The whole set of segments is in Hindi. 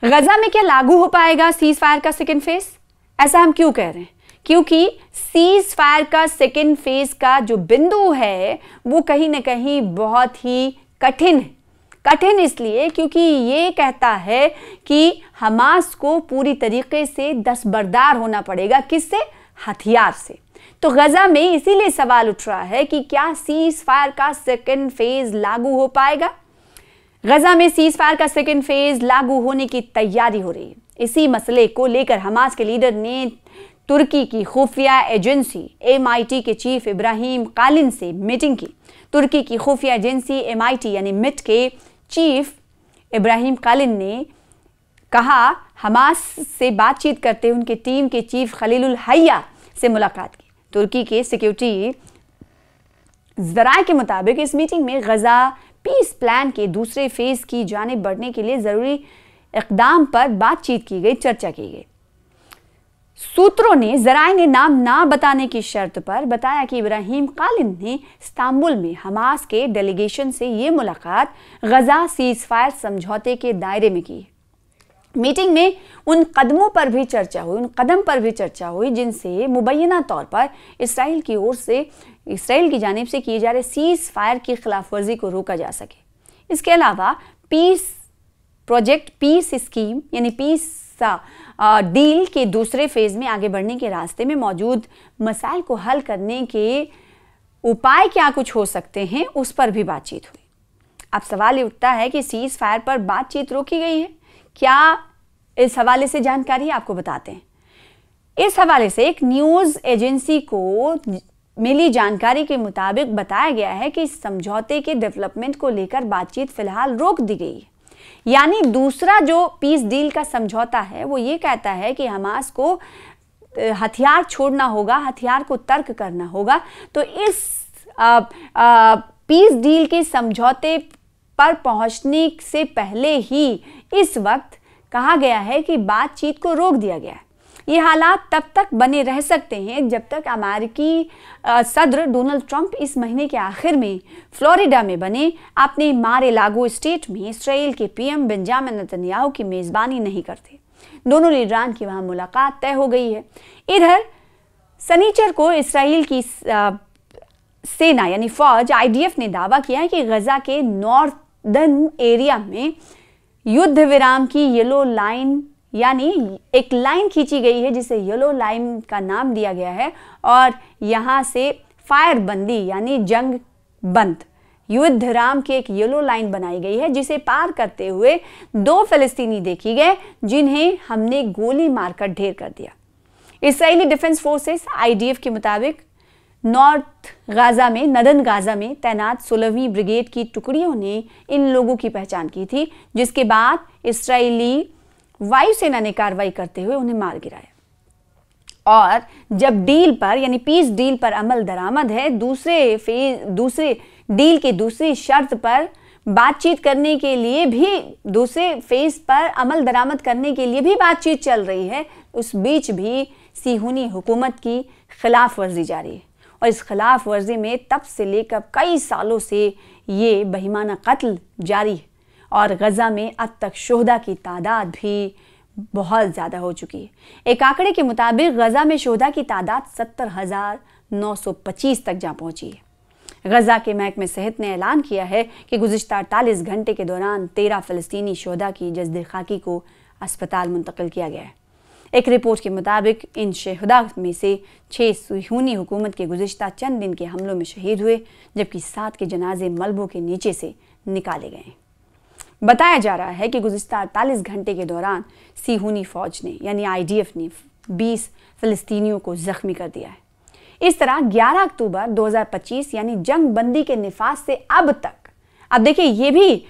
गजा में क्या लागू हो पाएगा सीज फायर का सेकेंड फेज? ऐसा हम क्यों कह रहे हैं? क्योंकि सीज फायर का सेकेंड फेज का जो बिंदु है वो कहीं ना कहीं बहुत ही कठिन है। कठिन इसलिए क्योंकि ये कहता है कि हमास को पूरी तरीके से दस्तबरदार होना पड़ेगा। किससे? हथियार से। तो गजा में इसीलिए सवाल उठ रहा है कि क्या सीज फायर का सेकेंड फेज लागू हो पाएगा? गजा में सीज फायर का सेकेंड फेज लागू होने की तैयारी हो रही है। इसी मसले को लेकर हमास के लीडर ने तुर्की की खुफिया एजेंसी MIT के चीफ इब्राहिम कालिन से मीटिंग की। तुर्की की खुफिया एजेंसी MIT यानी मिट के चीफ इब्राहिम कालिन ने कहा हमास से बातचीत करते हुए उनके टीम के चीफ खलीलुल हैया से मुलाकात की। तुर्की के सिक्योरिटी ज़राए के मुताबिक इस मीटिंग में गजा पीस प्लान के दूसरे फेज की जानिब बढ़ने के लिए ज़रूरी इक़दाम पर बातचीत की गई, चर्चा की गई। सूत्रों ने ज़राए ने नाम ना बताने की शर्त पर बताया कि इब्राहिम कालिन ने इस्तांबुल में हमास के डेलीगेशन से ये मुलाकात गजा सीज फायर समझौते के दायरे में की। मीटिंग में उन कदमों पर भी चर्चा हुई जिनसे मुबैना तौर पर इसराइल की जानिब से किए जा रहे सीज फायर की खिलाफ वर्जी को रोका जा सके। इसके अलावा पीस स्कीम यानी पीस डील के दूसरे फेज में आगे बढ़ने के रास्ते में मौजूद मसाइल को हल करने के उपाय क्या कुछ हो सकते हैं, उस पर भी बातचीत हुई। अब सवाल ये उठता है कि सीज फायर पर बातचीत रोकी गई है क्या? इस हवाले से जानकारी आपको बताते हैं। इस हवाले से एक न्यूज़ एजेंसी को मिली जानकारी के मुताबिक बताया गया है कि इस समझौते के डेवलपमेंट को लेकर बातचीत फिलहाल रोक दी गई है। यानी दूसरा जो पीस डील का समझौता है वो ये कहता है कि हमास को हथियार छोड़ना होगा, हथियार को तर्क करना होगा। तो इस पीस डील के समझौते पर पहुंचने से पहले ही इस वक्त कहा गया है कि बातचीत को रोक दिया गया है। ये हालात तब तक बने रह सकते हैं जब तक अमेरिकी सदर डोनाल्ड ट्रंप इस महीने के आखिर में फ्लोरिडा में बने अपने मार-ए-लागो स्टेट में इसराइल के PM बेंजामिन नेतन्याहू की मेज़बानी नहीं करते। दोनों लीडरान की वहां मुलाकात तय हो गई है। इधर शनिचर को इसराइल की सेना यानी फौज IDF ने दावा किया है कि गजा के नॉर्दर्न एरिया में युद्ध विराम की येलो लाइन यानी एक लाइन खींची गई है जिसे येलो लाइन का नाम दिया गया है और यहाँ से फायर बंदी यानी जंग बंद युद्ध विराम की एक येलो लाइन बनाई गई है जिसे पार करते हुए 2 फिलिस्तीनी देखे गए जिन्हें हमने गोली मारकर ढेर कर दिया। इसराइली डिफेंस फोर्सेस IDF के मुताबिक नदन गाजा में तैनात 16वीं ब्रिगेड की टुकड़ियों ने इन लोगों की पहचान की थी, जिसके बाद इसराइली वायुसेना ने कार्रवाई करते हुए उन्हें मार गिराया। और जब डील पर यानी पीस डील पर अमल दरामद है, दूसरे डील के दूसरी शर्त पर बातचीत करने के लिए भी दूसरे फेज पर अमल दरामद करने के लिए भी बातचीत चल रही है। उस बीच भी सिहूनी हुकूमत की खिलाफ वर्जी जारी है और इस खिलाफ वर्जी में तब से लेकर कई सालों से ये बेईमाना कत्ल जारी है और गजा में अब तक शोहदा की तादाद भी बहुत ज़्यादा हो चुकी है। एक आंकड़े के मुताबिक गजा में शोहदा की तादाद 70,925 तक जा पहुंची है। गजा के महकमे सेहत ने ऐलान किया है कि गुज़िश्ता 48 घंटे के दौरान 13 फ़लस्तीनी शोहदा की जस्द खाकी को अस्पताल मुंतकिल किया गया है। एक रिपोर्ट के मुताबिक इन शहदा में से 6 सिहूनी हुकूमत के गुज़िश्ता चंद दिन के हमलों में शहीद हुए, जबकि 7 के जनाजे मलबों के नीचे से निकाले गए। बताया जा रहा है कि गुज़िश्ता 48 घंटे के दौरान सिहूनी फौज ने यानी IDF ने 20 फ़लस्तीनियों को ज़ख्मी कर दिया है। इस तरह 11 अक्टूबर 2025 यानी जंग बंदी के निफाज से अब तक, अब देखिए ये भी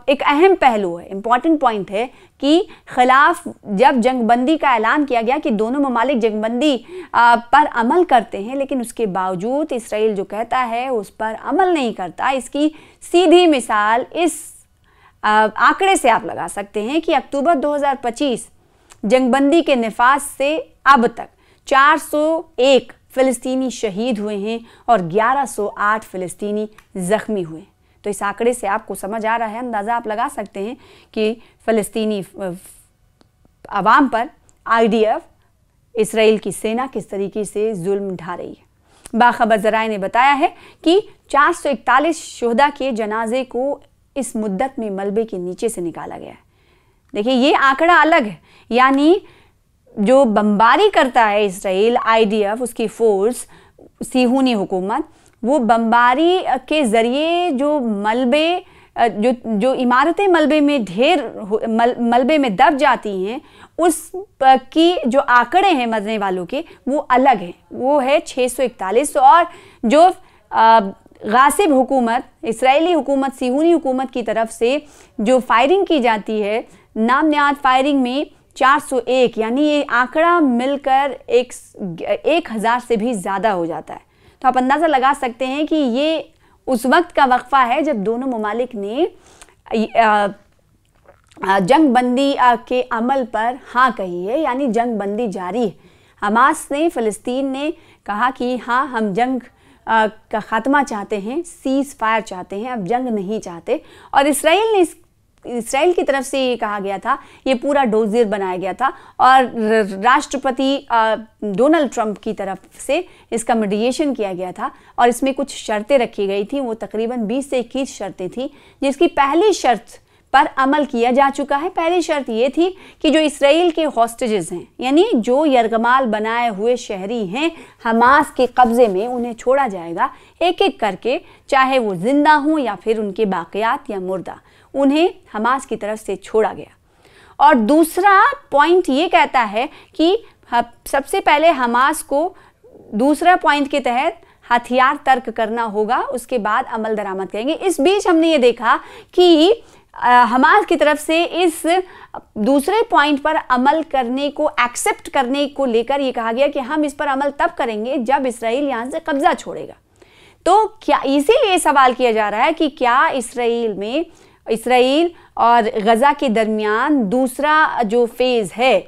एक अहम पहलू है, इंपॉर्टेंट पॉइंट है कि खिलाफ जब जंगबंदी का ऐलान किया गया कि दोनों ममालिक जंगबंदी पर अमल करते हैं, लेकिन उसके बावजूद इसराइल जो कहता है उस पर अमल नहीं करता। इसकी सीधी मिसाल इस आंकड़े से आप लगा सकते हैं कि अक्टूबर 2025 जंगबंदी के निफाज से अब तक 401 फ़लस्तीनी शहीद हुए हैं और 1108 फ़लस्तीनी ज़ख्मी हुए। तो इस आंकड़े से आपको समझ आ रहा है, अंदाज़ा आप लगा सकते हैं कि फ़लस्तीनी आवाम पर IDF इसराइल की सेना किस तरीके से जुल्म ढा रही है। बाखबर ज़राए ने बताया है कि 441 शोहदा के जनाजे को इस मुद्दत में मलबे के नीचे से निकाला गया है। देखिए ये आंकड़ा अलग है, यानी जो बमबारी करता है इसराइल, IDF, उसकी फोर्स, सिहूनी हुकूमत, वो बमबारी के ज़रिए जो मलबे जो इमारतें मलबे में मलबे में दब जाती हैं, उस की जो आंकड़े हैं मरने वालों के वो अलग हैं, वो है 641। और जो गासिब हुकूमत, इसराइली हुकूमत, सिहूनी हुकूमत की तरफ से जो फायरिंग की जाती है, नाम नहाद फायरिंग में 401, यानी ये आंकड़ा मिलकर 1000 से भी ज़्यादा हो जाता है। तो आप अंदाज़ा लगा सकते हैं कि ये उस वक्त का वक्फा है जब दोनों ममालिक ने जंग बंदी के अमल पर हाँ कही है, यानी जंग बंदी जारी है। हमास ने, फ़लस्तीन ने कहा कि हाँ हम जंग का ख़ात्मा चाहते हैं, सीज़ फायर चाहते हैं, अब जंग नहीं चाहते। और इसराइल की तरफ से ये कहा गया था, ये पूरा डोजियर बनाया गया था और राष्ट्रपति डोनाल्ड ट्रंप की तरफ से इसका मीडिएशन किया गया था और इसमें कुछ शर्तें रखी गई थी। वो तकरीबन 20 से 21 शर्तें थी, जिसकी पहली शर्त पर अमल किया जा चुका है। पहली शर्त ये थी कि जो इसराइल के हॉस्टेजेस हैं, यानी जो यरगमाल बनाए हुए शहरी हैं हमास के कब्जे में, उन्हें छोड़ा जाएगा एक एक करके, चाहे वो जिंदा हों या फिर उनके बाक़ियात या मुर्दा, उन्हें हमास की तरफ से छोड़ा गया। और दूसरा पॉइंट ये कहता है कि सबसे पहले हमास को दूसरा पॉइंट के तहत हथियार तर्क करना होगा, उसके बाद अमल दरामद करेंगे। इस बीच हमने ये देखा कि हमास की तरफ से इस दूसरे पॉइंट पर अमल करने को, एक्सेप्ट करने को लेकर ये कहा गया कि हम इस पर अमल तब करेंगे जब इसराइल यहाँ से कब्जा छोड़ेगा। तो क्या इसीलिए सवाल किया जा रहा है कि क्या इसराइल और गज़ा के दरमियान दूसरा जो फेज़ है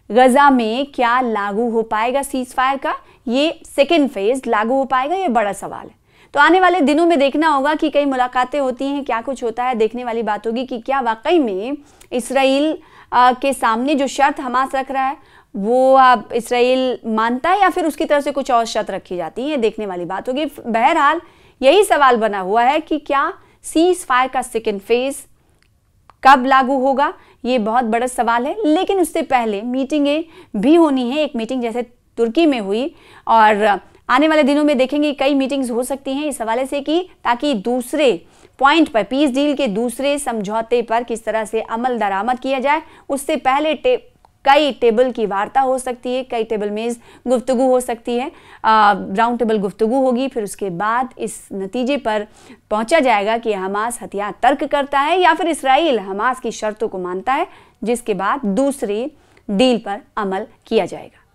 गज़ा में क्या लागू हो पाएगा सीज़ फायर का, ये सेकेंड फेज़ लागू हो पाएगा, ये बड़ा सवाल है। तो आने वाले दिनों में देखना होगा कि कई मुलाकातें होती हैं, क्या कुछ होता है, देखने वाली बात होगी कि क्या वाकई में इसराइल के सामने जो शर्त हमास रख रहा है वो अब इसराइल मानता है या फिर उसकी तरफ से कुछ और शर्त रखी जाती है, देखने वाली बात होगी। बहरहाल यही सवाल बना हुआ है कि क्या सीज़ फायर का सेकेंड फेज़ कब लागू होगा, ये बहुत बड़ा सवाल है। लेकिन उससे पहले मीटिंगें भी होनी है, एक मीटिंग जैसे तुर्की में हुई और आने वाले दिनों में देखेंगे कई मीटिंग्स हो सकती हैं इस हवाले से कि ताकि दूसरे पॉइंट पर, पीस डील के दूसरे समझौते पर किस तरह से अमल दरामद किया जाए। उससे पहले कई टेबल की वार्ता हो सकती है, कई टेबल मेज़ गुफ्तगू हो सकती है, राउंड टेबल गुफ्तगू होगी। फिर उसके बाद इस नतीजे पर पहुंचा जाएगा कि हमास हथियार तर्क करता है या फिर इसराइल हमास की शर्तों को मानता है, जिसके बाद दूसरी डील पर अमल किया जाएगा।